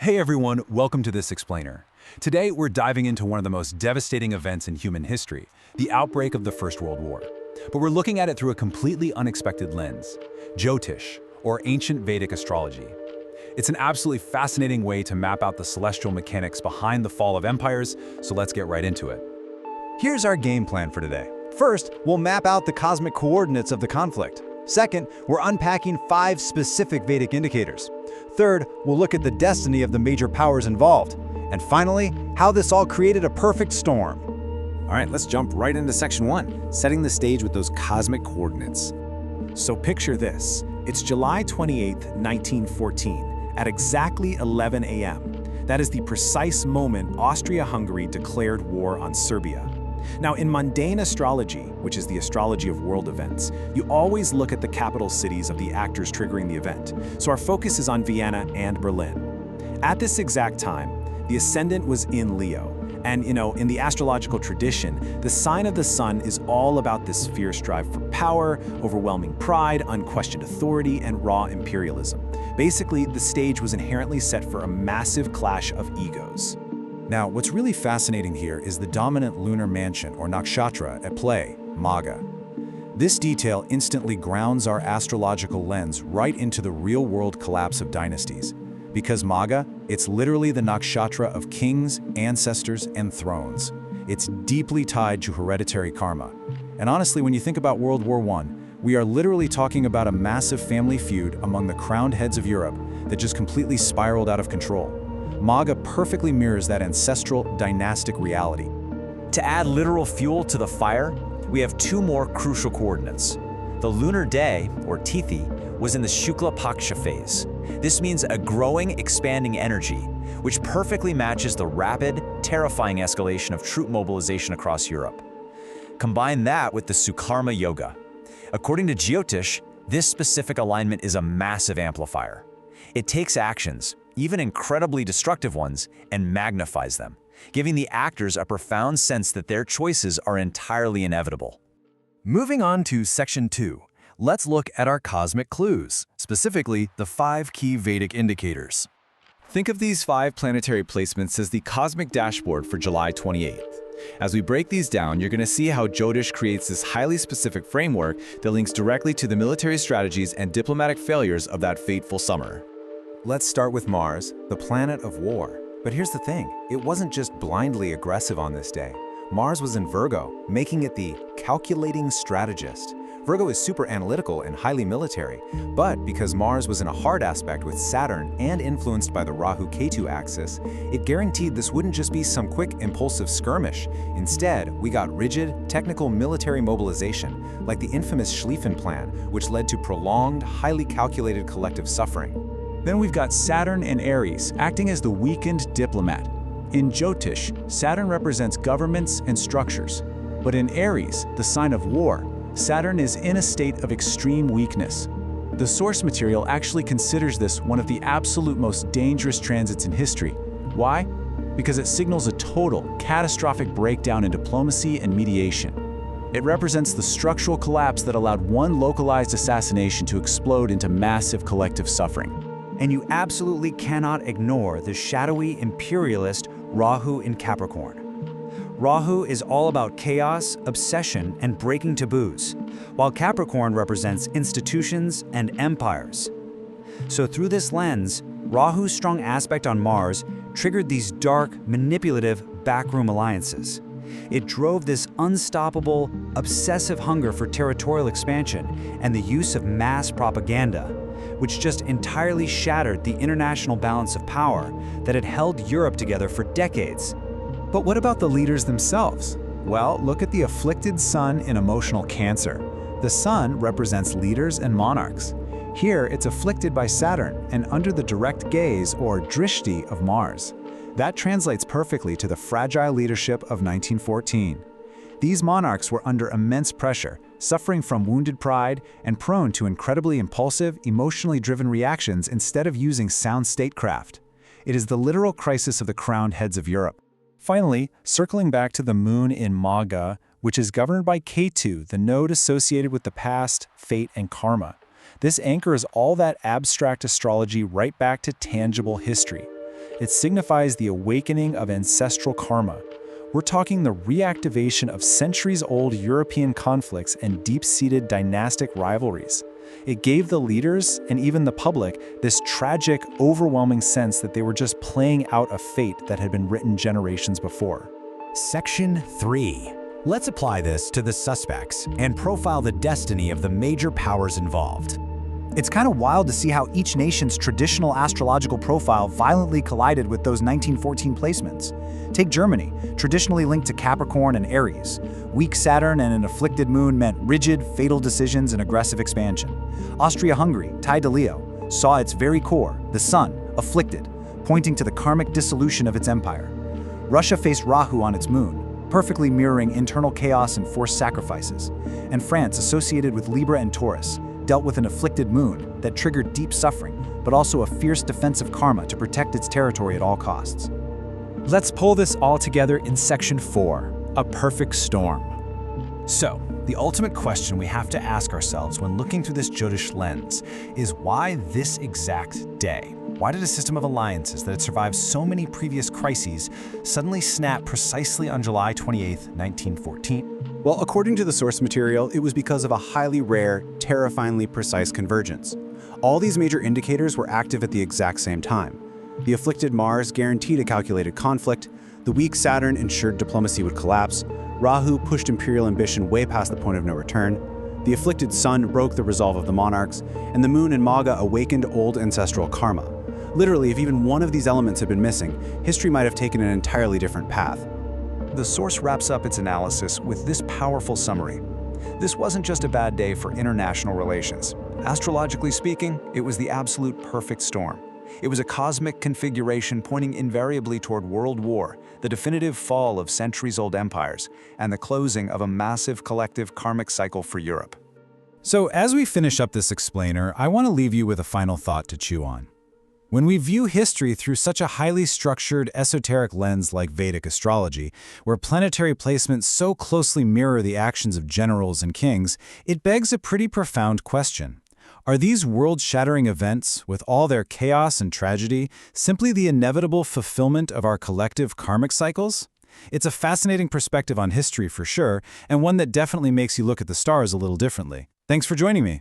Hey everyone, welcome to this explainer. Today we're diving into one of the most devastating events in human history, the outbreak of the First World War. But we're looking at it through a completely unexpected lens, Jyotish, or ancient Vedic astrology. It's an absolutely fascinating way to map out the celestial mechanics behind the fall of empires, so let's get right into it. Here's our game plan for today. First, we'll map out the cosmic coordinates of the conflict. Second, we're unpacking 5 specific Vedic indicators. Third, we'll look at the destiny of the major powers involved. And finally, how this all created a perfect storm. All right, let's jump right into section 1, setting the stage with those cosmic coordinates. So picture this. It's July 28th, 1914, at exactly 11 a.m. That is the precise moment Austria-Hungary declared war on Serbia. Now, in mundane astrology, which is the astrology of world events, you always look at the capital cities of the actors triggering the event. So our focus is on Vienna and Berlin. At this exact time, the ascendant was in Leo. And, in the astrological tradition, the sign of the sun is all about this fierce drive for power, overwhelming pride, unquestioned authority, and raw imperialism. Basically, the stage was inherently set for a massive clash of egos. Now, what's really fascinating here is the dominant lunar mansion, or nakshatra, at play, Maga. This detail instantly grounds our astrological lens right into the real-world collapse of dynasties. Because Maga, it's literally the nakshatra of kings, ancestors, and thrones. It's deeply tied to hereditary karma. And honestly, when you think about World War I, we are literally talking about a massive family feud among the crowned heads of Europe that just completely spiraled out of control. Maga perfectly mirrors that ancestral dynastic reality. To add literal fuel to the fire, we have 2 more crucial coordinates. The lunar day, or Tithi, was in the Shukla Paksha phase. This means a growing, expanding energy, which perfectly matches the rapid, terrifying escalation of troop mobilization across Europe. Combine that with the Sukarma Yoga. According to Jyotish, this specific alignment is a massive amplifier. It takes actions, even incredibly destructive ones, and magnifies them, giving the actors a profound sense that their choices are entirely inevitable. Moving on to section 2, let's look at our cosmic clues, specifically the 5 key Vedic indicators. Think of these 5 planetary placements as the cosmic dashboard for July 28th. As we break these down, you're going to see how Jyotish creates this highly specific framework that links directly to the military strategies and diplomatic failures of that fateful summer. Let's start with Mars, the planet of war. But here's the thing, it wasn't just blindly aggressive on this day. Mars was in Virgo, making it the calculating strategist. Virgo is super analytical and highly military, but because Mars was in a hard aspect with Saturn and influenced by the Rahu-Ketu axis, it guaranteed this wouldn't just be some quick, impulsive skirmish. Instead, we got rigid, technical military mobilization, like the infamous Schlieffen Plan, which led to prolonged, highly calculated collective suffering. Then we've got Saturn and Aries, acting as the weakened diplomat. In Jyotish, Saturn represents governments and structures. But in Aries, the sign of war, Saturn is in a state of extreme weakness. The source material actually considers this one of the absolute most dangerous transits in history. Why? Because it signals a total, catastrophic breakdown in diplomacy and mediation. It represents the structural collapse that allowed one localized assassination to explode into massive collective suffering. And you absolutely cannot ignore the shadowy imperialist Rahu in Capricorn. Rahu is all about chaos, obsession, and breaking taboos, while Capricorn represents institutions and empires. So through this lens, Rahu's strong aspect on Mars triggered these dark, manipulative, backroom alliances. It drove this unstoppable, obsessive hunger for territorial expansion and the use of mass propaganda, which just entirely shattered the international balance of power that had held Europe together for decades. But what about the leaders themselves? Well, look at the afflicted sun in emotional Cancer. The sun represents leaders and monarchs. Here, it's afflicted by Saturn and under the direct gaze, or drishti, of Mars. That translates perfectly to the fragile leadership of 1914. These monarchs were under immense pressure, suffering from wounded pride and prone to incredibly impulsive, emotionally driven reactions instead of using sound statecraft. It is the literal crisis of the crowned heads of Europe. Finally, circling back to the moon in Maga, which is governed by Ketu, the node associated with the past, fate, and karma. This anchors all that abstract astrology right back to tangible history. It signifies the awakening of ancestral karma. We're talking the reactivation of centuries-old European conflicts and deep-seated dynastic rivalries. It gave the leaders, and even the public, this tragic, overwhelming sense that they were just playing out a fate that had been written generations before. Section 3. Let's apply this to the suspects and profile the destiny of the major powers involved. It's kind of wild to see how each nation's traditional astrological profile violently collided with those 1914 placements. Take Germany, traditionally linked to Capricorn and Aries. Weak Saturn and an afflicted moon meant rigid, fatal decisions and aggressive expansion. Austria-Hungary, tied to Leo, saw its very core, the sun, afflicted, pointing to the karmic dissolution of its empire. Russia faced Rahu on its moon, perfectly mirroring internal chaos and forced sacrifices. And France, associated with Libra and Taurus, dealt with an afflicted moon that triggered deep suffering, but also a fierce defensive karma to protect its territory at all costs. Let's pull this all together in Section 4, a perfect storm. So, the ultimate question we have to ask ourselves when looking through this Jyotish lens is why this exact day? Why did a system of alliances that had survived so many previous crises suddenly snap precisely on July 28, 1914? Well, according to the source material, it was because of a highly rare, terrifyingly precise convergence. All these major indicators were active at the exact same time. The afflicted Mars guaranteed a calculated conflict, the weak Saturn ensured diplomacy would collapse, Rahu pushed imperial ambition way past the point of no return, the afflicted Sun broke the resolve of the monarchs, and the Moon and Maga awakened old ancestral karma. Literally, if even one of these elements had been missing, history might have taken an entirely different path. The source wraps up its analysis with this powerful summary. This wasn't just a bad day for international relations. Astrologically speaking, it was the absolute perfect storm. It was a cosmic configuration pointing invariably toward world war, the definitive fall of centuries-old empires, and the closing of a massive collective karmic cycle for Europe. So as we finish up this explainer, I want to leave you with a final thought to chew on. When we view history through such a highly structured, esoteric lens like Vedic astrology, where planetary placements so closely mirror the actions of generals and kings, it begs a pretty profound question. Are these world-shattering events, with all their chaos and tragedy, simply the inevitable fulfillment of our collective karmic cycles? It's a fascinating perspective on history for sure, and one that definitely makes you look at the stars a little differently. Thanks for joining me.